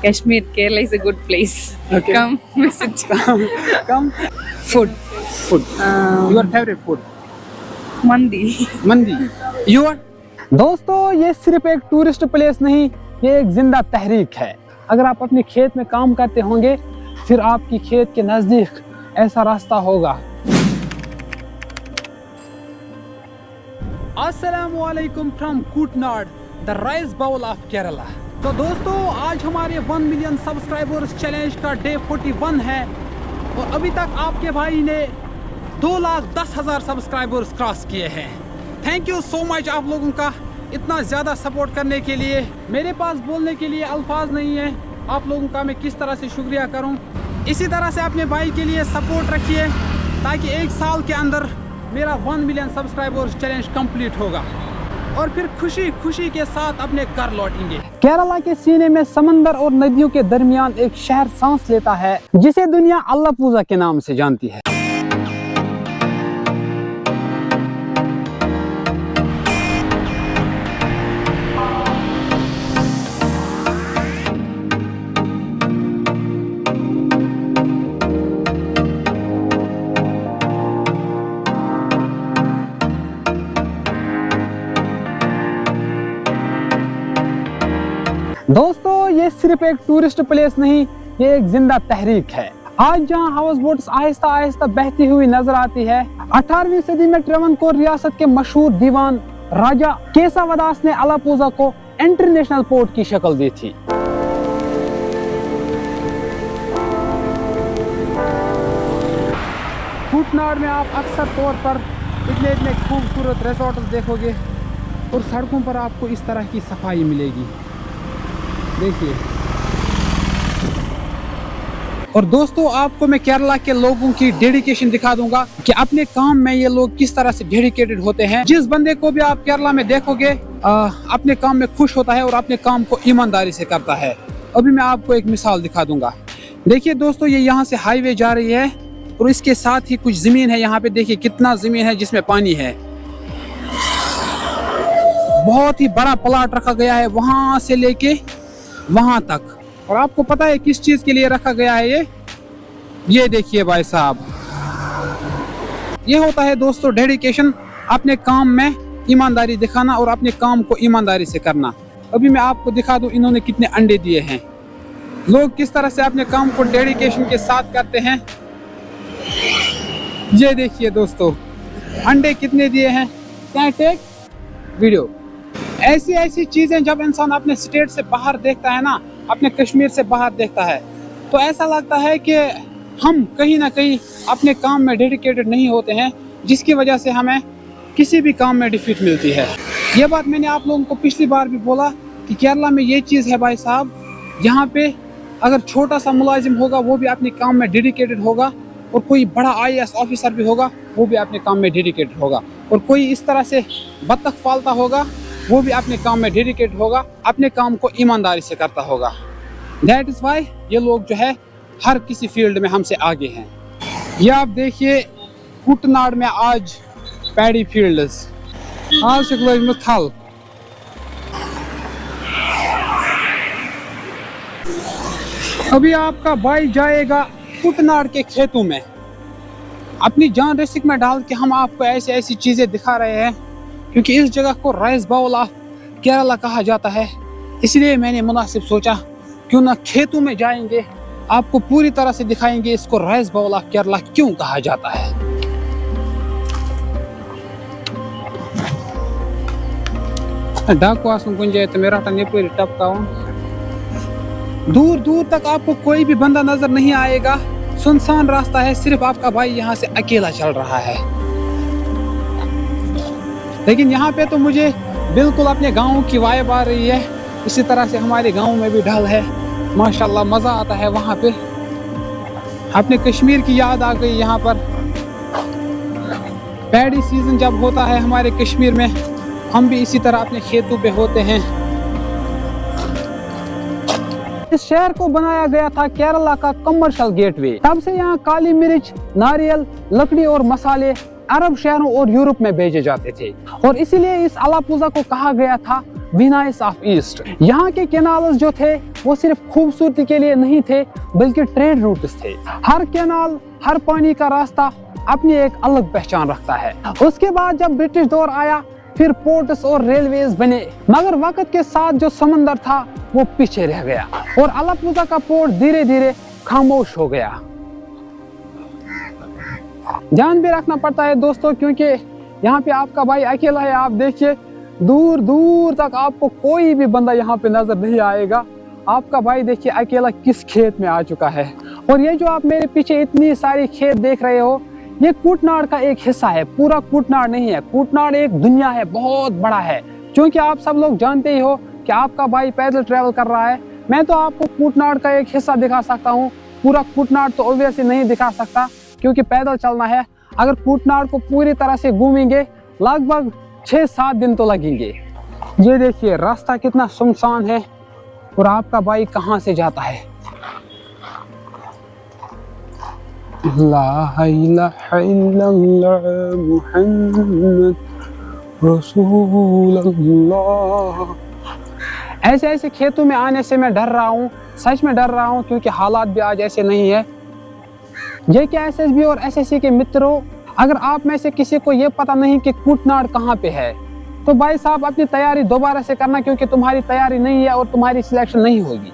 Kashmir, Kerala is a good place. Okay. Come visit. Come. Food. Food. Your favorite food? Mandi. मंदी. Your? दोस्तों ये सिर्फ एक tourist place नहीं, ये एक जिंदा तहरीक है। अगर आप अपने खेत में काम करते होंगे, फिर आपकी खेत के नजदीक ऐसा रास्ता होगा। अस्सलामुअलैकुम from Kuttanad, the rice bowl of Kerala. तो दोस्तों आज हमारे 1 मिलियन सब्सक्राइबर्स चैलेंज का डे 41 है और अभी तक आपके भाई ने 2,10,000 सब्सक्राइबर्स क्रॉस किए हैं। थैंक यू सो मच आप लोगों का इतना ज़्यादा सपोर्ट करने के लिए। मेरे पास बोलने के लिए अल्फाज नहीं है, आप लोगों का मैं किस तरह से शुक्रिया करूं। इसी तरह से अपने भाई के लिए सपोर्ट रखिए ताकि 1 साल के अंदर मेरा 1 मिलियन सब्सक्राइबर्स चैलेंज कंप्लीट होगा और फिर खुशी खुशी के साथ अपने घर लौटेंगे। केरला के सीने में समंदर और नदियों के दरमियान एक शहर सांस लेता है जिसे दुनिया अलापुझा के नाम से जानती है। दोस्तों ये सिर्फ एक टूरिस्ट प्लेस नहीं, ये एक जिंदा तहरीक है। आज जहां हाउस बोट्स आहिस्ता आहिस्ता बहती हुई नजर आती है, 18वीं सदी में ट्रेवनकोर रियासत के मशहूर दीवान राजा केसावदास ने अलापुझा को इंटरनेशनल पोर्ट की शक्ल दी थी। कुटनाड में आप अक्सर तौर पर इतने खूबसूरत रिसोर्ट देखोगे और सड़कों पर आपको इस तरह की सफाई मिलेगी, देखिए। और दोस्तों आपको मैं केरला के लोगों की डेडिकेशन दिखा दूंगा कि अपने काम में ये लोग किस तरह से डेडिकेटेड होते हैं। जिस बंदे को भी आप केरला में देखोगे अपने काम में खुश होता है और अपने काम को ईमानदारी से करता है। अभी मैं आपको एक मिसाल दिखा दूंगा। देखिए दोस्तों ये यहाँ से हाईवे जा रही है और इसके साथ ही कुछ जमीन है। यहाँ पे देखिए कितना जमीन है जिसमें पानी है। बहुत ही बड़ा प्लाट रखा गया है वहां से लेके वहां तक। और आपको पता है किस चीज के लिए रखा गया है ये देखिए भाई साहब, ये होता है दोस्तों डेडिकेशन, अपने काम में ईमानदारी दिखाना और अपने काम को ईमानदारी से करना। अभी मैं आपको दिखा दूं इन्होंने कितने अंडे दिए हैं, लोग किस तरह से अपने काम को डेडिकेशन के साथ करते हैं। ये देखिए दोस्तों अंडे कितने दिए हैं। Can I take video. ऐसी चीजें जब इंसान अपने स्टेट से बाहर देखता है ना, अपने कश्मीर से बाहर देखता है, तो ऐसा लगता है कि हम कहीं ना कहीं अपने काम में डेडिकेटेड नहीं होते हैं, जिसकी वजह से हमें किसी भी काम में डिफीट मिलती है। ये बात मैंने आप लोगों को पिछली बार भी बोला कि केरला में ये चीज़ है भाई साहब, यहाँ पे अगर छोटा सा मुलाजिम होगा वो भी अपने काम में डेडिकेटेड होगा और कोई बड़ा IAS ऑफिसर भी होगा वो भी अपने काम में डेडिकेटेड होगा और कोई इस तरह से बत्तख पालता होगा वो भी अपने काम में डेडिकेट होगा, अपने काम को ईमानदारी से करता होगा। दैट इज वाई ये लोग जो है हर किसी फील्ड में हमसे आगे हैं। ये आप देखिए कुटनाड में आज पैडी फील्ड्स आज में थल। अभी आपका भाई जाएगा कुटनाड के खेतों में, अपनी जान रिस्क में डाल के हम आपको ऐसी चीजें दिखा रहे हैं क्योंकि इस जगह को राइस बाउल ऑफ केरला कहा जाता है। इसलिए मैंने मुनासिब सोचा क्यों ना खेतों में जाएंगे, आपको पूरी तरह से दिखाएंगे इसको राइस बाउल ऑफ केरला क्यों कहा जाता है। दूर दूर तक आपको कोई भी बंदा नजर नहीं आएगा, सुनसान रास्ता है, सिर्फ आपका भाई यहाँ से अकेला चल रहा है। लेकिन यहाँ पे तो मुझे बिल्कुल अपने गाँव की वाइब आ रही है। इसी तरह से हमारे गाँव में भी ढल है, माशाल्लाह मज़ा आता है वहाँ पे। अपने कश्मीर की याद आ गई यहाँ पर। पैडी सीजन जब होता है हमारे कश्मीर में, हम भी इसी तरह अपने खेतों पे होते हैं। इस शहर को बनाया गया था केरला का कमर्शियल गेटवे। तब से यहाँ काली मिर्च, नारियल, लकड़ी और मसाले अरब शहरों और यूरोप में भेजे जाते थे और इसीलिए इस अलापुझा को कहा गया था विनाइस ऑफ ईस्ट। यहाँ के कैनाल्स जो थे वो सिर्फ खूबसूरती के लिए नहीं थे बल्कि ट्रेड रूट्स थे। हर कैनाल, हर पानी का रास्ता अपनी एक अलग पहचान रखता है। उसके बाद जब ब्रिटिश दौर आया फिर पोर्ट्स और रेलवेज बने, मगर वक्त के साथ जो समंदर था वो पीछे रह गया और अलाप्पुज़ा का पोर्ट धीरे धीरे खामोश हो गया। ध्यान भी रखना पड़ता है दोस्तों, क्योंकि यहाँ पे आपका भाई अकेला है। आप देखिए दूर दूर तक आपको कोई भी बंदा यहाँ पे नजर नहीं आएगा। आपका भाई देखिए अकेला किस खेत में आ चुका है। और ये जो आप मेरे पीछे इतनी सारी खेत देख रहे हो, ये कूटनाड़ का एक हिस्सा है, पूरा कूटनाड़ नहीं है। कूटनाड़ एक दुनिया है, बहुत बड़ा है। क्योंकि आप सब लोग जानते ही हो कि आपका भाई पैदल ट्रैवल कर रहा है। मैं तो आपको कूटनाड़ का एक हिस्सा दिखा सकता हूँ, पूरा कूटनाड़ तो ऑब्वियसली नहीं दिखा सकता क्योंकि पैदल चलना है। अगर कूटनाड़ को पूरी तरह से घूमेंगे लगभग 6-7 दिन तो लगेंगे। ये देखिए रास्ता कितना सुनसान है और आपका भाई कहाँ से जाता है। ला इलाहा इल्लल्लाह मुहम्मद रसूलुल्लाह। ऐसे ऐसे खेतों में आने से मैं डर रहा हूँ, सच में डर रहा हूँ, क्योंकि हालात भी आज ऐसे नहीं है। ये क्या एसएसबी और एसएससी के मित्रों, अगर आप में से किसी को ये पता नहीं कि कूटनाड़ कहाँ पे है तो भाई साहब अपनी तैयारी दोबारा से करना, क्योंकि तुम्हारी तैयारी नहीं है और तुम्हारी सिलेक्शन नहीं होगी।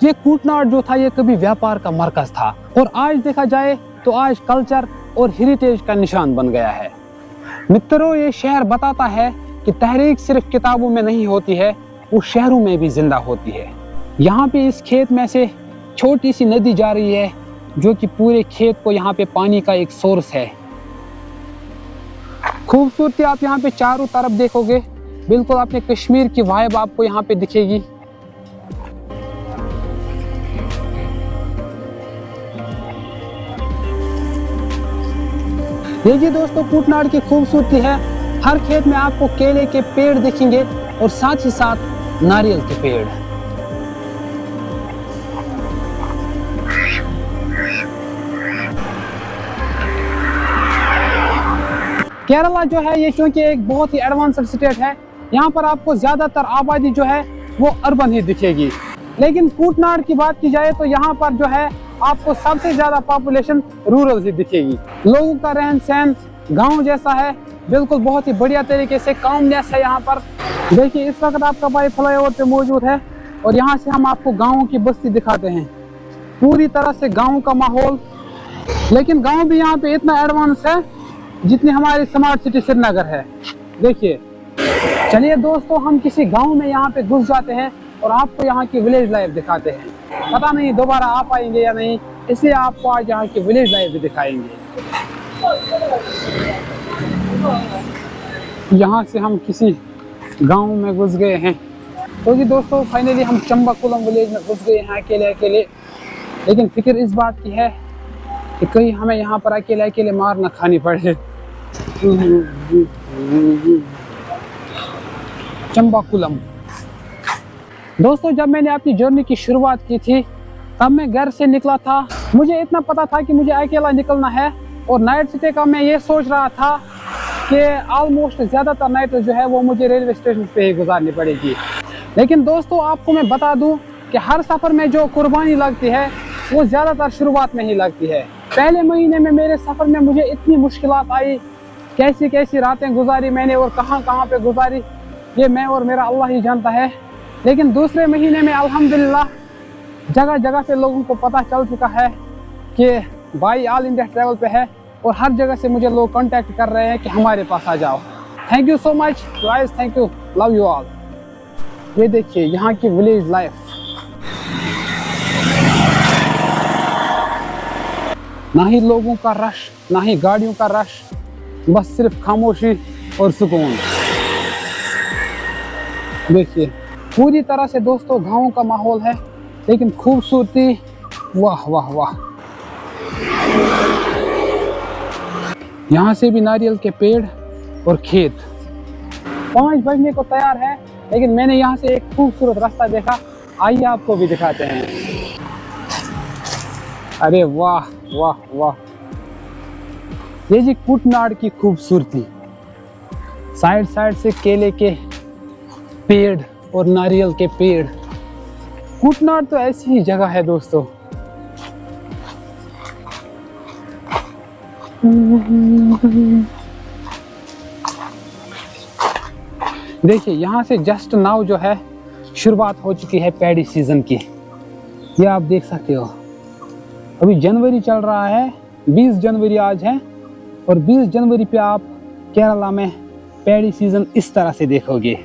ये कूटनाड़ जो था ये कभी व्यापार का मरकज था और आज देखा जाए तो आज कल्चर और हेरिटेज का निशान बन गया है। मित्रों, ये शहर बताता है कि तहरीक सिर्फ किताबों में नहीं होती है, वो शहरों में भी जिंदा होती है। यहाँ पे इस खेत में से छोटी सी नदी जा रही है जो कि पूरे खेत को यहाँ पे पानी का एक सोर्स है। खूबसूरती आप यहाँ पे चारों तरफ देखोगे, बिल्कुल अपने कश्मीर की वाइब आपको यहाँ पे दिखेगी। देखिए दोस्तों, कूटनाड़ की खूबसूरती है। हर खेत में आपको केले के पेड़ दिखेंगे और साथ ही साथ नारियल के पेड़। केरला जो है ये क्योंकि एक बहुत ही एडवांस्ड स्टेट है, यहाँ पर आपको ज्यादातर आबादी जो है वो अर्बन ही दिखेगी। लेकिन कूटनाड़ की बात की जाए तो यहाँ पर जो है आपको सबसे ज्यादा पॉपुलेशन रूरल ही दिखेगी। लोगों का रहन सहन गांव जैसा है, बिल्कुल बहुत ही बढ़िया तरीके से कामनेस है यहाँ पर। देखिए इस वक्त आपका भाई फ्लाईओवर पे मौजूद है और यहाँ से हम आपको गाँव की बस्ती दिखाते हैं, पूरी तरह से गाँव का माहौल। लेकिन गाँव भी यहाँ पे इतना एडवांस है जितनी हमारी स्मार्ट सिटी श्रीनगर है। देखिए, चलिए दोस्तों हम किसी गांव में यहाँ पे घुस जाते हैं और आपको यहाँ की विलेज लाइफ दिखाते हैं। पता नहीं दोबारा आ पाएंगे या नहीं, इसलिए आपको आज यहाँ की विलेज लाइफ भी दिखाएंगे। यहाँ से हम किसी गांव में घुस गए हैं। तो जी दोस्तों फाइनली हम चंबाकुलम विलेज में घुस गए हैं अकेले अकेले। लेकिन फिक्र इस बात की है कि कहीं हमें यहाँ पर अकेले अकेले मार ना खानी पड़े। चंबाकुलम दोस्तों, जब मैंने अपनी जर्नी की शुरुआत की थी तब मैं घर से निकला था। मुझे इतना पता था कि मुझे अकेला निकलना है और नाइट स्टे का मैं ये सोच रहा था कि ऑलमोस्ट ज़्यादातर नाइट जो है वो मुझे रेलवे स्टेशन पे ही गुजारनी पड़ेगी। लेकिन दोस्तों आपको मैं बता दूं कि हर सफ़र में जो कुर्बानी लगती है वो ज़्यादातर शुरुआत में ही लगती है। पहले महीने में मेरे सफ़र में मुझे इतनी मुश्किलात आई, कैसी कैसी रातें गुजारी मैंने और कहाँ कहाँ पे गुजारी, ये मैं और मेरा अल्लाह ही जानता है। लेकिन दूसरे महीने में अल्हम्दुलिल्लाह जगह जगह से लोगों को पता चल चुका है कि भाई ऑल इंडिया ट्रैवल पे है और हर जगह से मुझे लोग कांटेक्ट कर रहे हैं कि हमारे पास आ जाओ। Thank you so much guys, thank you, love you all. ये देखिए यहाँ की विलेज लाइफ, ना ही लोगों का रश ना ही गाड़ियों का रश, बस सिर्फ खामोशी और सुकून। देखिए पूरी तरह से दोस्तों गाँव का माहौल है, लेकिन खूबसूरती वाह वाह वाह। यहाँ से भी नारियल के पेड़ और खेत। 5 बजने को तैयार है, लेकिन मैंने यहाँ से एक खूबसूरत रास्ता देखा, आइए आपको भी दिखाते हैं। अरे वाह वाह वाह, ये जी कूटनाड़ की खूबसूरती। साइड साइड से केले के पेड़ और नारियल के पेड़। कुटनाड तो ऐसी ही जगह है दोस्तों। देखिए यहाँ से जस्ट नाउ जो है शुरुआत हो चुकी है पैडी सीजन की। ये आप देख सकते हो, अभी जनवरी चल रहा है, 20 जनवरी आज है, और 20 जनवरी पे आप केरला में पैडी सीजन इस तरह से देखोगे।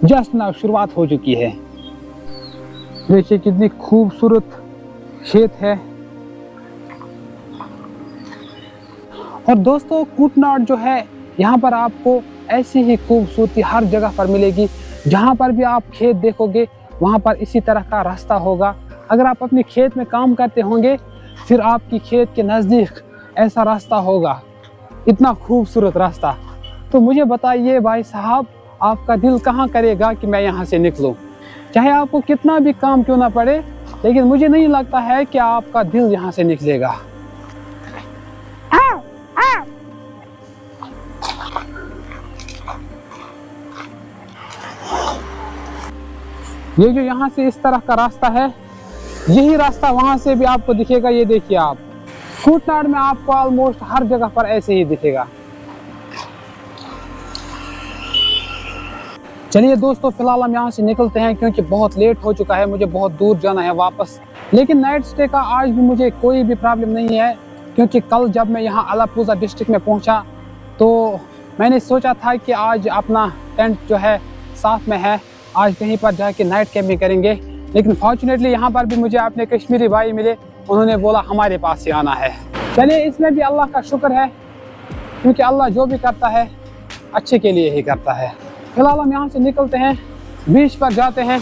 जस्ट नाउ शुरुआत हो चुकी है। देखिए कितनी खूबसूरत खेत है। और दोस्तों कुटनाड जो है, यहाँ पर आपको ऐसी ही खूबसूरती हर जगह पर मिलेगी। जहाँ पर भी आप खेत देखोगे वहाँ पर इसी तरह का रास्ता होगा। अगर आप अपने खेत में काम करते होंगे फिर आपकी खेत के नज़दीक ऐसा रास्ता होगा, इतना खूबसूरत रास्ता। तो मुझे बताइए भाई साहब, आपका दिल कहाँ करेगा कि मैं यहाँ से निकलूँ? चाहे आपको कितना भी काम क्यों ना पड़े, लेकिन मुझे नहीं लगता है कि आपका दिल यहाँ से निकलेगा। ये जो यहाँ से इस तरह का रास्ता है, यही रास्ता वहां से भी आपको दिखेगा। ये देखिए आप, कुटनाड में आपको ऑलमोस्ट हर जगह पर ऐसे ही दिखेगा। चलिए दोस्तों, फिलहाल हम यहाँ से निकलते हैं क्योंकि बहुत लेट हो चुका है, मुझे बहुत दूर जाना है वापस। लेकिन नाइट स्टे का आज भी मुझे कोई भी प्रॉब्लम नहीं है, क्योंकि कल जब मैं यहाँ अलापुजा डिस्ट्रिक्ट में पहुँचा तो मैंने सोचा था कि आज अपना टेंट जो है साथ में है, आज कहीं पर जाके नाइट कैंपिंग करेंगे। लेकिन फॉर्चुनेटली यहाँ पर भी मुझे अपने कश्मीरी भाई मिले, उन्होंने बोला हमारे पास ही आना है। चलिए, इसमें भी अल्लाह का शुक्र है, क्योंकि अल्लाह जो भी करता है अच्छे के लिए ही करता है। फिलहाल हम यहाँ से निकलते हैं, बीच पर जाते हैं,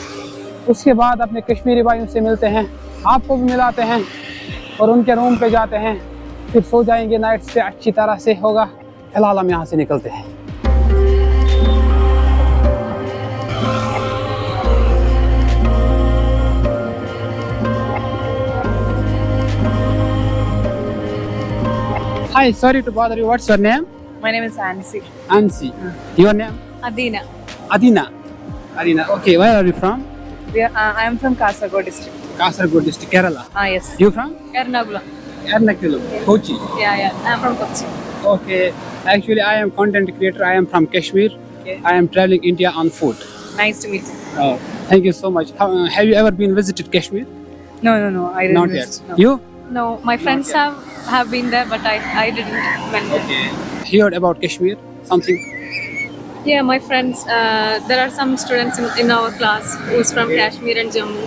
उसके बाद अपने कश्मीरी भाइयों से मिलते हैं, आपको भी मिलाते हैं और उनके रूम पे जाते हैं, फिर सो जाएंगे। नाइट स्टे अच्छी तरह से होगा। फिलहाल हम यहाँ से निकलते हैं। Hi, sorry to bother you. What's your name? My name is Ansi. Ansi. Your name? Adina. Adina. Adina. Okay, where are you from? I am from Kasaragod district. Kasaragod district, Kerala. Yes. You from? Ernakulam. Ernakulam, Kochi. Yeah. I am from Kochi. Okay. Actually, I am content creator. I am from Kashmir. Okay. I am traveling India on foot. Nice to meet you. Oh, thank you so much. Have you ever been visited Kashmir? No. I didn't. Not visit, yet. no. You? No, my friends have been there, but I didn't went there. Okay. Heard about Kashmir? Something? Yeah, my friends. There are some students in our class who's from Kashmir and Jammu.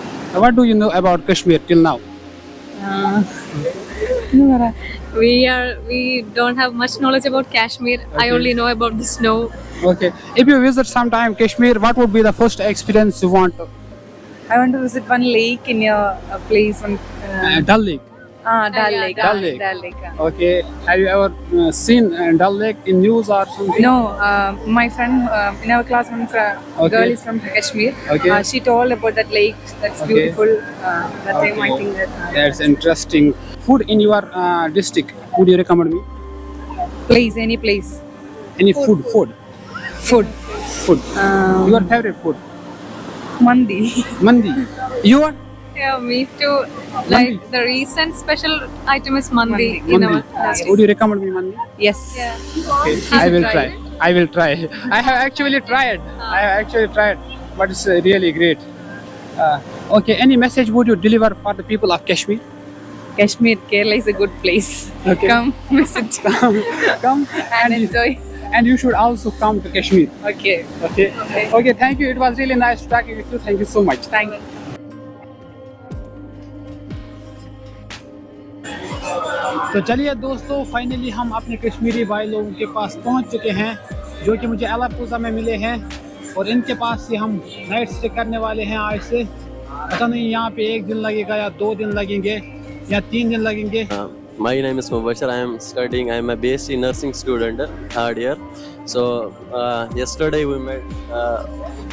What do you know about Kashmir till now? We don't have much knowledge about Kashmir. I only know about the snow. Okay. If you visit sometime Kashmir, what would be the first experience you want? I want to visit one lake in your place. Dal Lake. Dal yeah, Lake. Dal Lake. Dal Lake. Okay. Have you ever seen Dal Lake in news or something? No, my friend in our class, one girl is from Kashmir. Okay. She told about that lake. That's Okay. beautiful. That time I think that. That's interesting. Food in your district, would you recommend me? Place, any place. Any food? Food. Your favorite food? Mandi. Mandi. Your? Yeah, me too. Like the recent special item is mandi in our class. Would you recommend me Mandi? Yes. Yeah. Okay. Have I you will tried try. I will try. I have actually tried. But it's really great. Okay. Any message would you deliver for the people of Kashmir? Kashmir, Kerala is a good place. Okay. Come visit Come and enjoy. and you should also come to Kashmir. Okay. Okay. Thank you. It was really nice talking with you. Thank you so much. Thank you. तो चलिए दोस्तों, finally हम अपने कश्मीरी भाई लोगों के पास पहुंच चुके हैं, जो कि मुझे अलापुजा में मिले हैं, और इनके पास से हम नाइट स्टे करने वाले हैं आज से। पता नहीं यहाँ पे 1 दिन लगेगा या 2 दिन लगेंगे या 3 दिन लगेंगे। My name is Mubashir. I am studying. I am a BSc nursing student, third year. So yesterday we met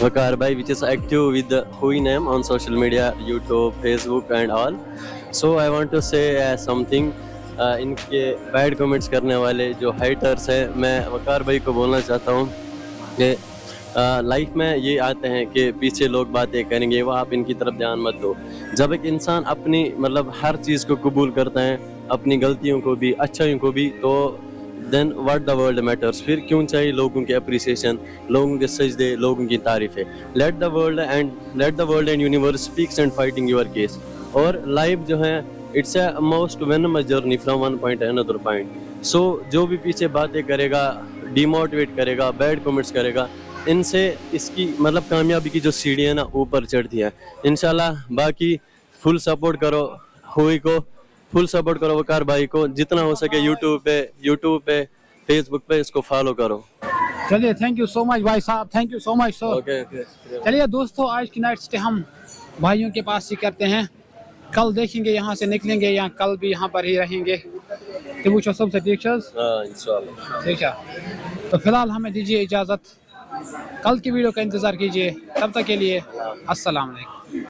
Vakar Bhai, which is active with the Hui name on social media, YouTube, Facebook and all. So I want to say something. इनके bad comments करने वाले जो हाइटर्स हैं, मैं वकार भाई को बोलना चाहता हूँ कि लाइफ में ये आते हैं कि पीछे लोग बातें करेंगे, वो आप इनकी तरफ ध्यान मत दो। जब एक इंसान अपनी मतलब हर चीज़ को कबूल करता है, अपनी गलतियों को भी अच्छाइयों को भी, तो then what the world matters. फिर क्यों चाहिए लोगों की अप्रिसिएशन, लोगों के सजदे, लोगों की तारीफ़ें। Let the world and universe speaks and fighting your case. और लाइफ जो है it's a most venomous journey from one point another point. So जो भी पीछे बातें करेगा, डिमोटिवेट करेगा, बैड कमेंट्स करेगा, इनसे इसकी मतलब कामयाबी की जो सीढ़ी है ना ऊपर चढ़ती है इंशाल्लाह। बाकी फुल सपोर्ट करो हुई को, फुल सपोर्ट करो वकार भाई को, जितना हो सके यूट्यूब पे फेसबुक पे इसको फॉलो करो। चलिए, थैंक यू सो मच भाई साहब, thank you so much sir. Okay चलिए दोस्तों, आज की नाइट स्टे हम भाइयों के पास ही करते हैं। कल देखेंगे यहाँ से निकलेंगे या कल भी यहाँ पर ही रहेंगे। तो वो सबसे ठीक है, इंशाल्लाह। ठीक है। तो फिलहाल हमें दीजिए इजाज़त, कल की वीडियो का इंतज़ार कीजिए। तब तक के लिए अस्सलाम वालेकुम।